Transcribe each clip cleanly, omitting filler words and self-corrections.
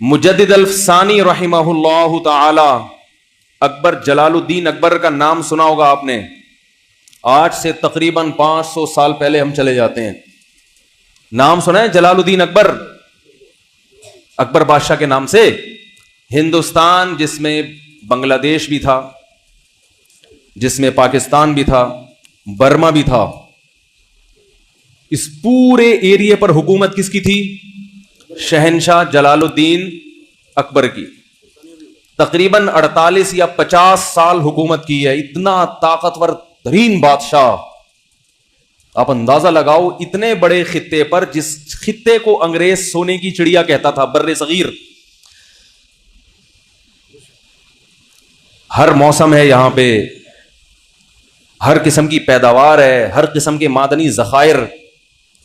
مجدد الفسانی رحمہ اللہ تعالی، اکبر جلال الدین اکبر کا نام سنا ہوگا آپ نے. آج سے تقریباً 500 سال پہلے ہم چلے جاتے ہیں. نام سنا ہے جلال الدین اکبر؟ اکبر بادشاہ کے نام سے. ہندوستان جس میں بنگلہ دیش بھی تھا، جس میں پاکستان بھی تھا، برما بھی تھا، اس پورے ایریے پر حکومت کس کی تھی؟ شہنشاہ جلال الدین اکبر کی. تقریباً 48 یا 50 سال حکومت کی ہے. اتنا طاقتور ترین بادشاہ. آپ اندازہ لگاؤ اتنے بڑے خطے پر، جس خطے کو انگریز سونے کی چڑیا کہتا تھا، بر صغیر. ہر موسم ہے یہاں پہ، ہر قسم کی پیداوار ہے، ہر قسم کے معدنی ذخائر.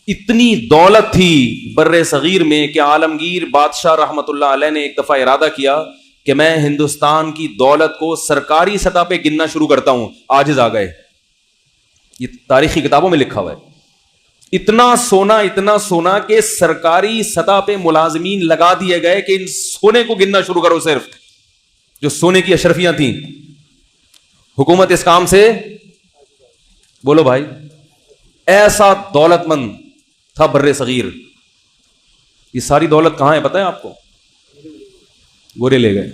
اتنی دولت تھی بر صغیر میں کہ عالمگیر بادشاہ رحمت اللہ علیہ نے ایک دفعہ ارادہ کیا کہ میں ہندوستان کی دولت کو سرکاری سطح پہ گننا شروع کرتا ہوں. عاجز آ گئے. یہ تاریخی کتابوں میں لکھا ہوا ہے. اتنا سونا کہ سرکاری سطح پہ ملازمین لگا دیے گئے کہ ان سونے کو گننا شروع کرو. صرف جو سونے کی اشرفیاں تھیں. حکومت اس کام سے، بولو بھائی، ایسا دولت مند تھا بر صغیر. یہ ساری دولت کہاں ہے پتہ ہے آپ کو؟ گورے لے گئے.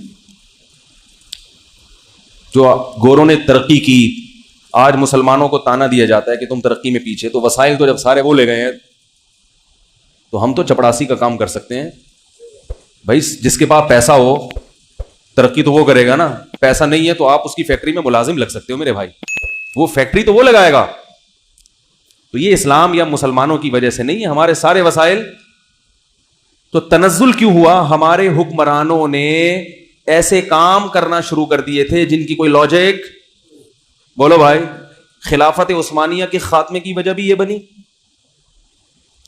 جو گوروں نے ترقی کی، آج مسلمانوں کو تانا دیا جاتا ہے کہ تم ترقی میں پیچھے. تو وسائل تو جب سارے وہ لے گئے ہیں تو ہم تو چپڑاسی کا کام کر سکتے ہیں. بھائی جس کے پاس پیسہ ہو ترقی تو وہ کرے گا نا. پیسہ نہیں ہے تو آپ اس کی فیکٹری میں ملازم لگ سکتے ہو میرے بھائی. وہ فیکٹری تو وہ لگائے گا. تو یہ اسلام یا مسلمانوں کی وجہ سے نہیں ہے. ہمارے سارے وسائل. تو تنزل کیوں ہوا؟ ہمارے حکمرانوں نے ایسے کام کرنا شروع کر دیے تھے جن کی کوئی لاجک، بولو بھائی. خلافت عثمانیہ کے خاتمے کی وجہ بھی یہ بنی.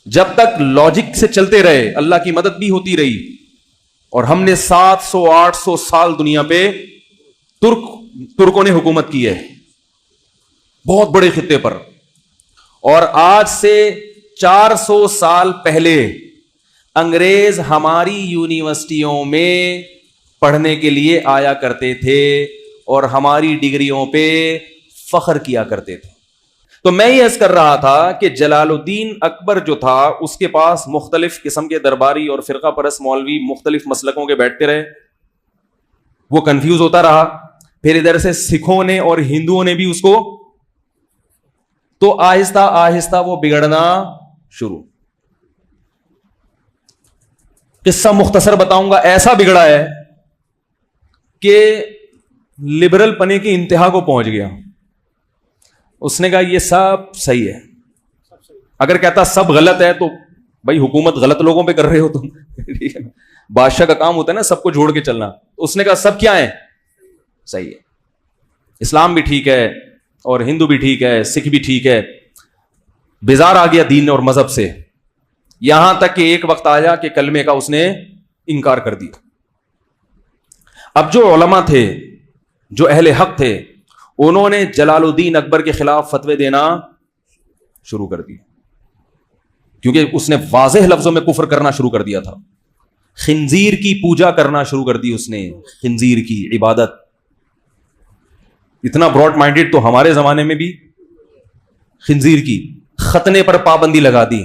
جب تک لاجک سے چلتے رہے اللہ کی مدد بھی ہوتی رہی. اور ہم نے 700-800 سال دنیا پہ ترکوں نے حکومت کی ہے، بہت بڑے خطے پر. اور آج سے 400 سال پہلے انگریز ہماری یونیورسٹیوں میں پڑھنے کے لیے آیا کرتے تھے اور ہماری ڈگریوں پہ فخر کیا کرتے تھے. تو میں یہ عرض کر رہا تھا کہ جلال الدین اکبر جو تھا اس کے پاس مختلف قسم کے درباری اور فرقہ پرست مولوی مختلف مسلکوں کے بیٹھتے رہے. وہ کنفیوز ہوتا رہا. پھر ادھر سے سکھوں نے اور ہندوؤں نے بھی اس کو، تو آہستہ آہستہ وہ بگڑنا شروع. قصہ مختصر بتاؤں گا. ایسا بگڑا ہے کہ لبرل پنے کی انتہا کو پہنچ گیا. اس نے کہا یہ سب صحیح ہے. اگر کہتا سب غلط ہے تو بھائی حکومت غلط لوگوں پہ کر رہے ہو تم. بادشاہ کا کام ہوتا ہے نا سب کو جوڑ کے چلنا. اس نے کہا سب کیا ہے؟ صحیح ہے. اسلام بھی ٹھیک ہے اور ہندو بھی ٹھیک ہے، سکھ بھی ٹھیک ہے. بیزار آ گیا دین اور مذہب سے. یہاں تک کہ ایک وقت آیا کہ کلمے کا اس نے انکار کر دیا. اب جو علماء تھے، جو اہل حق تھے، انہوں نے جلال الدین اکبر کے خلاف فتوے دینا شروع کر دی، کیونکہ اس نے واضح لفظوں میں کفر کرنا شروع کر دیا تھا. خنزیر کی پوجا کرنا شروع کر دی اس نے، خنزیر کی عبادت. اتنا براڈ مائنڈیڈ تو ہمارے زمانے میں بھی. خنزیر کی ختنے پر پابندی لگا دی.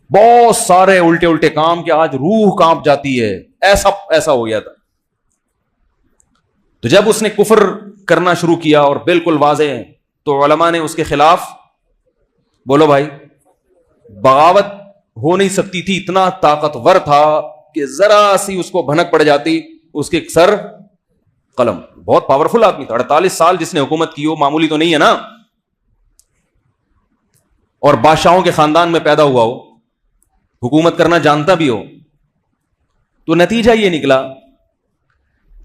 بہت سارے الٹے کام کہ آج روح کانپ جاتی ہے. ایسا ہو گیا تھا. تو جب اس نے کفر کرنا شروع کیا اور بالکل واضح ہے، تو علماء نے اس کے خلاف، بولو بھائی، بغاوت ہو نہیں سکتی تھی. اتنا طاقتور تھا کہ ذرا سی اس کو بھنک پڑ جاتی اس کے سر قلم. بہت پاورفل آدمی تھا. 48 سال جس نے حکومت کی ہو معمولی تو نہیں ہے نا. اور بادشاہوں کے خاندان میں پیدا ہوا ہو، حکومت کرنا جانتا بھی ہو. تو نتیجہ یہ نکلا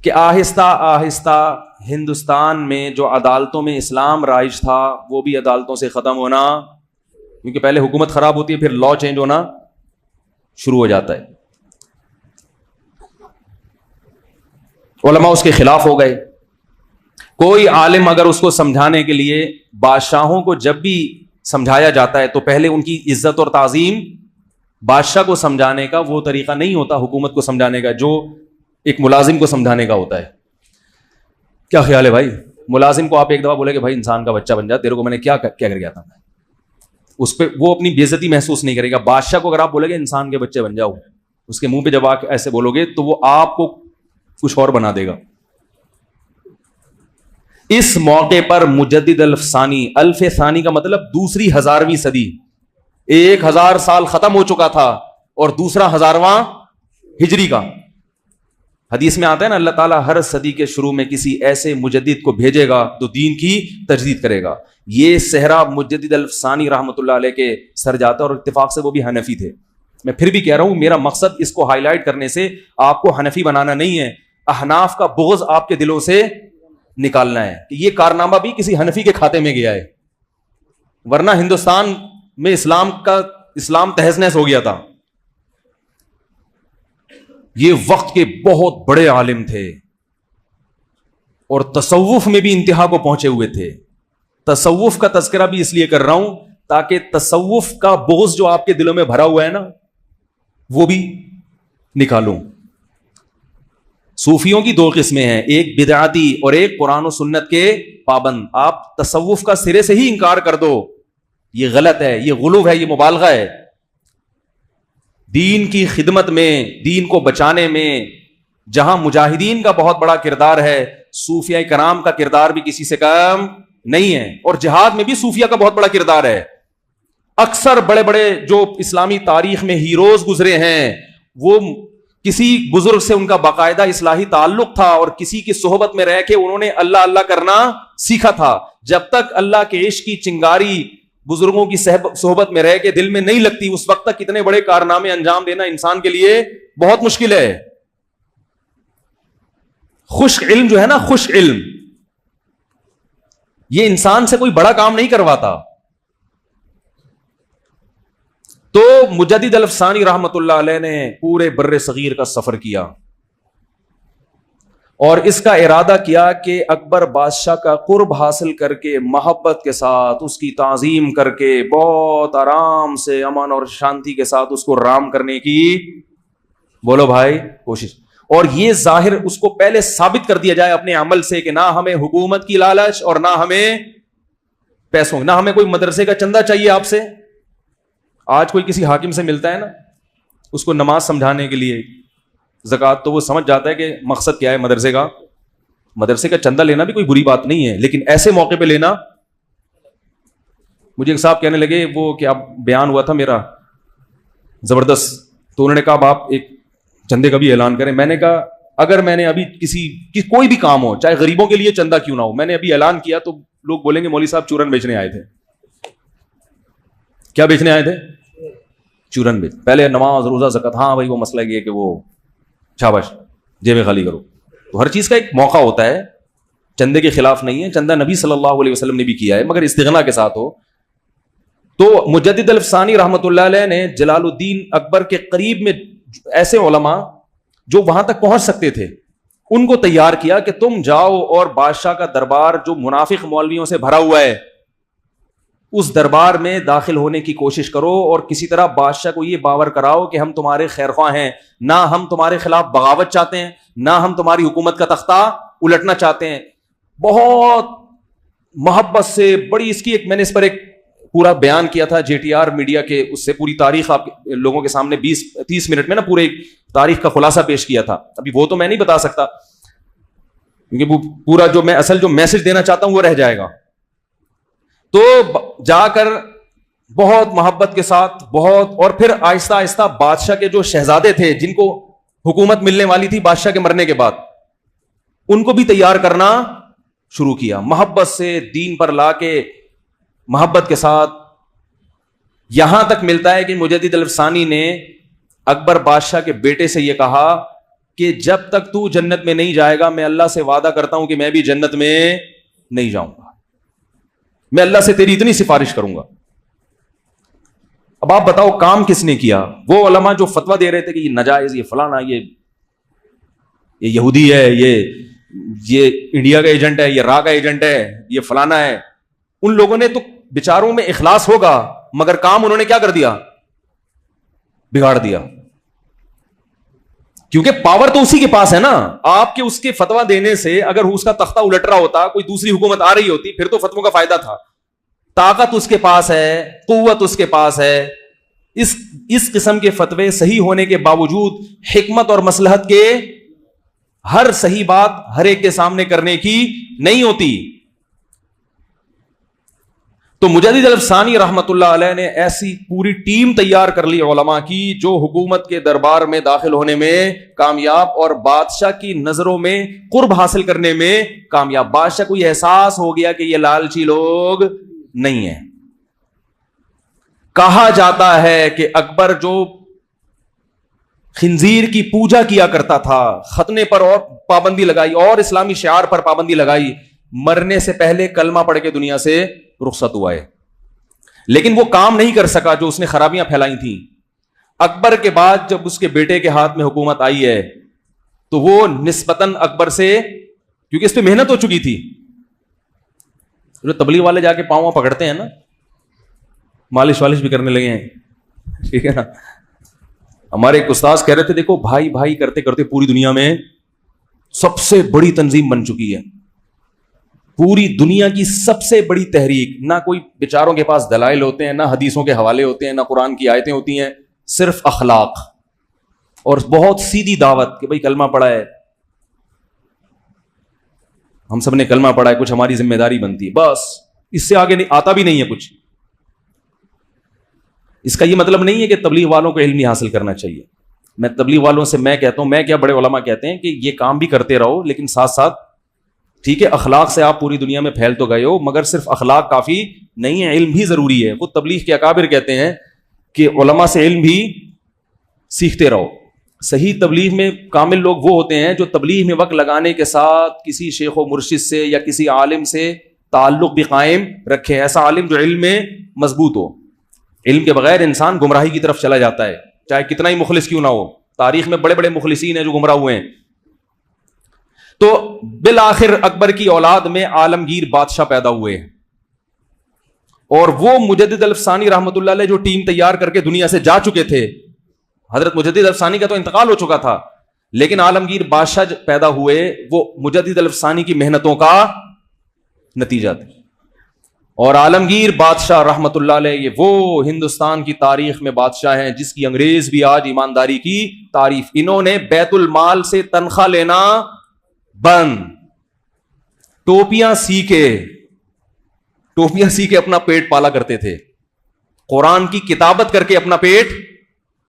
کہ آہستہ آہستہ ہندوستان میں جو عدالتوں میں اسلام رائج تھا وہ بھی عدالتوں سے ختم ہونا، کیونکہ پہلے حکومت خراب ہوتی ہے پھر لا چینج ہونا شروع ہو جاتا ہے. علماء اس کے خلاف ہو گئے. کوئی عالم اگر اس کو سمجھانے کے لیے، بادشاہوں کو جب بھی سمجھایا جاتا ہے تو پہلے ان کی عزت اور تعظیم بادشاہ کو سمجھانے کا وہ طریقہ نہیں ہوتا حکومت کو سمجھانے کا جو ایک ملازم کو سمجھانے کا ہوتا ہے. کیا خیال ہے بھائی؟ ملازم کو آپ ایک دفعہ بولے کہ بھائی انسان کا بچہ بن جا، تیرے کو میں نے کیا کر گیا تھا، اس پہ وہ اپنی بے عزتی محسوس نہیں کرے گا. بادشاہ کو اگر آپ بولے گے انسان کے بچے بن جاؤ، اس کے منہ پہ جب آپ ایسے بولو گے تو وہ آپ کو کچھ اور بنا دے گا. اس موقع پر مجدد الف ثانی کا مطلب دوسری 1000ویں صدی، 1000 سال ختم ہو چکا تھا اور دوسرا 1000واں ہجری کا. حدیث میں آتا ہے نا اللہ تعالیٰ ہر صدی کے شروع میں کسی ایسے مجدد کو بھیجے گا جو دین کی تجدید کرے گا. یہ صحرا مجدد الف ثانی رحمۃ اللہ علیہ کے سر جاتا ہے اور اتفاق سے وہ بھی حنفی تھے. میں پھر بھی کہہ رہا ہوں میرا مقصد اس کو ہائی لائٹ کرنے سے آپ کو حنفی بنانا نہیں ہے، احناف کا بغض آپ کے دلوں سے نکالنا ہے کہ یہ کارنامہ بھی کسی حنفی کے کھاتے میں گیا ہے، ورنہ ہندوستان میں اسلام تہز نہز ہو گیا تھا. یہ وقت کے بہت بڑے عالم تھے اور تصوف میں بھی انتہا کو پہنچے ہوئے تھے. تصوف کا تذکرہ بھی اس لیے کر رہا ہوں تاکہ تصوف کا بغض جو آپ کے دلوں میں بھرا ہوا ہے نا وہ بھی نکالوں. صوفیوں کی 2 قسمیں ہیں، ایک بدعتی اور ایک قرآن و سنت کے پابند. آپ تصوف کا سرے سے ہی انکار کر دو، یہ غلط ہے، یہ غلو ہے، یہ مبالغہ ہے. دین کی خدمت میں، دین کو بچانے میں جہاں مجاہدین کا بہت بڑا کردار ہے، صوفیاء کرام کا کردار بھی کسی سے کم نہیں ہے. اور جہاد میں بھی صوفیاء کا بہت بڑا کردار ہے. اکثر بڑے بڑے جو اسلامی تاریخ میں ہیروز گزرے ہیں وہ کسی بزرگ سے ان کا باقاعدہ اصلاحی تعلق تھا اور کسی کی صحبت میں رہ کے انہوں نے اللہ اللہ کرنا سیکھا تھا. جب تک اللہ کے عشق کی چنگاری بزرگوں کی صحبت میں رہ کے دل میں نہیں لگتی اس وقت تک کتنے بڑے کارنامے انجام دینا انسان کے لیے بہت مشکل ہے. خشک علم جو ہے نا، خشک علم یہ انسان سے کوئی بڑا کام نہیں کرواتا. تو مجدد الف ثانی رحمت اللہ علیہ نے پورے بر صغیر کا سفر کیا اور اس کا ارادہ کیا کہ اکبر بادشاہ کا قرب حاصل کر کے محبت کے ساتھ اس کی تعظیم کر کے بہت آرام سے امن اور شانتی کے ساتھ اس کو رام کرنے کی بولو بھائی کوشش. اور یہ ظاہر اس کو پہلے ثابت کر دیا جائے اپنے عمل سے کہ نہ ہمیں حکومت کی لالچ اور نہ ہمیں پیسوں، نہ ہمیں کوئی مدرسے کا چندہ چاہیے آپ سے. آج کوئی کسی حاکم سے ملتا ہے نا اس کو نماز سمجھانے کے لیے زکوٰۃ تو وہ سمجھ جاتا ہے کہ مقصد کیا ہے مدرسے کا چندہ لینا بھی کوئی بری بات نہیں ہے، لیکن ایسے موقع پہ لینا. مجھے ایک صاحب کہنے لگے وہ کہ اب بیان ہوا تھا میرا زبردست، تو انہوں نے کہا اب آپ ایک چندے کا بھی اعلان کریں. میں نے کہا اگر میں نے ابھی کوئی بھی کام ہو چاہے غریبوں کے لیے چندہ کیوں نہ ہو، میں نے ابھی اعلان کیا تو لوگ بولیں گے مولوی صاحب چورن بیچنے آئے تھے. کیا بیچنے آئے تھے؟ چورن بیچ. پہلے نماز روزہ زکوٰۃ، ہاں بھائی وہ مسئلہ یہ کہ وہ شاباش جیبیں خالی کرو. تو ہر چیز کا ایک موقع ہوتا ہے، چندے کے خلاف نہیں ہے، چندہ نبی صلی اللہ علیہ وسلم نے بھی کیا ہے مگر استغنا کے ساتھ ہو. تو مجدد الف ثانی رحمۃ اللہ علیہ نے جلال الدین اکبر کے قریب میں ایسے علماء جو وہاں تک پہنچ سکتے تھے ان کو تیار کیا کہ تم جاؤ اور بادشاہ کا دربار جو منافق مولویوں سے بھرا ہوا ہے اس دربار میں داخل ہونے کی کوشش کرو اور کسی طرح بادشاہ کو یہ باور کراؤ کہ ہم تمہارے خیر خواہ ہیں، نہ ہم تمہارے خلاف بغاوت چاہتے ہیں، نہ ہم تمہاری حکومت کا تختہ الٹنا چاہتے ہیں. بہت محبت سے بڑی اس کی ایک میں نے اس پر ایک پورا بیان کیا تھا JTR میڈیا کے، اس سے پوری تاریخ آپ لوگوں کے سامنے 20-30 منٹ میں نا پورے تاریخ کا خلاصہ پیش کیا تھا. ابھی وہ تو میں نہیں بتا سکتا کیونکہ وہ پورا جو میں اصل جو میسج دینا چاہتا ہوں وہ رہ جائے گا. تو جا کر بہت محبت کے ساتھ بہت، اور پھر آہستہ آہستہ بادشاہ کے جو شہزادے تھے جن کو حکومت ملنے والی تھی بادشاہ کے مرنے کے بعد ان کو بھی تیار کرنا شروع کیا، محبت سے دین پر لا کے محبت کے ساتھ. یہاں تک ملتا ہے کہ مجدد الف ثانی نے اکبر بادشاہ کے بیٹے سے یہ کہا کہ جب تک تو جنت میں نہیں جائے گا میں اللہ سے وعدہ کرتا ہوں کہ میں بھی جنت میں نہیں جاؤں گا، میں اللہ سے تیری اتنی سفارش کروں گا. اب آپ بتاؤ کام کس نے کیا؟ وہ علماء جو فتویٰ دے رہے تھے کہ یہ ناجائز، یہ فلانا، یہ یہودی ہے، یہ انڈیا کا ایجنٹ ہے، یہ را کا ایجنٹ ہے، یہ فلانا ہے. ان لوگوں نے تو بیچاروں میں اخلاص ہوگا مگر کام انہوں نے کیا کر دیا؟ بگاڑ دیا. کیونکہ پاور تو اسی کے پاس ہے نا. آپ کے اس کے فتوا دینے سے اگر اس کا تختہ الٹ رہا ہوتا, کوئی دوسری حکومت آ رہی ہوتی, پھر تو فتووں کا فائدہ تھا. طاقت اس کے پاس ہے, قوت اس کے پاس ہے. اس قسم کے فتوے صحیح ہونے کے باوجود حکمت اور مصلحت کے ہر صحیح بات ہر ایک کے سامنے کرنے کی نہیں ہوتی. تو مجدد الافسانی رحمت اللہ علیہ نے ایسی پوری ٹیم تیار کر لی علماء کی, جو حکومت کے دربار میں داخل ہونے میں کامیاب اور بادشاہ کی نظروں میں قرب حاصل کرنے میں کامیاب. بادشاہ کو یہ احساس ہو گیا کہ یہ لالچی لوگ نہیں ہیں. کہا جاتا ہے کہ اکبر جو خنزیر کی پوجا کیا کرتا تھا, ختنے پر اور پابندی لگائی اور اسلامی شعار پر پابندی لگائی, مرنے سے پہلے کلمہ پڑھ کے دنیا سے رخصت ہوا ہے. لیکن وہ کام نہیں کر سکا جو اس نے خرابیاں پھیلائی تھیں. اکبر کے بعد جب اس کے بیٹے کے ہاتھ میں حکومت آئی ہے تو وہ نسبتاً اکبر سے, کیونکہ اس پہ محنت ہو چکی تھی. جو تبلیغ والے جا کے پاؤں پکڑتے ہیں نا, مالش والش بھی کرنے لگے ہیں, ٹھیک ہے نا. ہمارے ایک استاذ کہہ رہے تھے دیکھو بھائی بھائی کرتے کرتے پوری دنیا میں سب سے بڑی تنظیم بن چکی ہے. پوری دنیا کی سب سے بڑی تحریک. نہ کوئی بیچاروں کے پاس دلائل ہوتے ہیں, نہ حدیثوں کے حوالے ہوتے ہیں, نہ قرآن کی آیتیں ہوتی ہیں, صرف اخلاق اور بہت سیدھی دعوت کہ بھائی کلمہ پڑھا ہے, ہم سب نے کلمہ پڑھا ہے, کچھ ہماری ذمہ داری بنتی ہے, بس اس سے آگے آتا بھی نہیں ہے کچھ. اس کا یہ مطلب نہیں ہے کہ تبلیغ والوں کو علم ہی حاصل کرنا چاہیے. میں تبلیغ والوں سے میں کہتا ہوں, میں کیا بڑے علماء کہتے ہیں کہ یہ کام بھی کرتے رہو, لیکن ساتھ ساتھ ٹھیک ہے اخلاق سے آپ پوری دنیا میں پھیل تو گئے ہو, مگر صرف اخلاق کافی نہیں ہے, علم بھی ضروری ہے. وہ تبلیغ کے اکابر کہتے ہیں کہ علماء سے علم بھی سیکھتے رہو. صحیح تبلیغ میں کامل لوگ وہ ہوتے ہیں جو تبلیغ میں وقت لگانے کے ساتھ کسی شیخ و مرشد سے یا کسی عالم سے تعلق بھی قائم رکھے. ایسا عالم جو علم میں مضبوط ہو. علم کے بغیر انسان گمراہی کی طرف چلا جاتا ہے, چاہے کتنا ہی مخلص کیوں نہ ہو. تاریخ میں بڑے بڑے مخلصین ہیں جو گمراہ ہوئے ہیں. تو بالآخر اکبر کی اولاد میں عالمگیر بادشاہ پیدا ہوئے ہیں, اور وہ مجدد الافسانی رحمت اللہ علیہ جو ٹیم تیار کر کے دنیا سے جا چکے تھے. حضرت مجدد الافسانی کا تو انتقال ہو چکا تھا, لیکن عالمگیر بادشاہ پیدا ہوئے, وہ مجدد الافسانی کی محنتوں کا نتیجہ تھا. اور عالمگیر بادشاہ رحمت اللہ علیہ یہ وہ ہندوستان کی تاریخ میں بادشاہ ہیں جس کی انگریز بھی آج ایمانداری کی تعریف. انہوں نے بیت المال سے تنخواہ لینا بند, ٹوپیاں سی کے اپنا پیٹ پالا کرتے تھے, قرآن کی کتابت کر کے اپنا پیٹ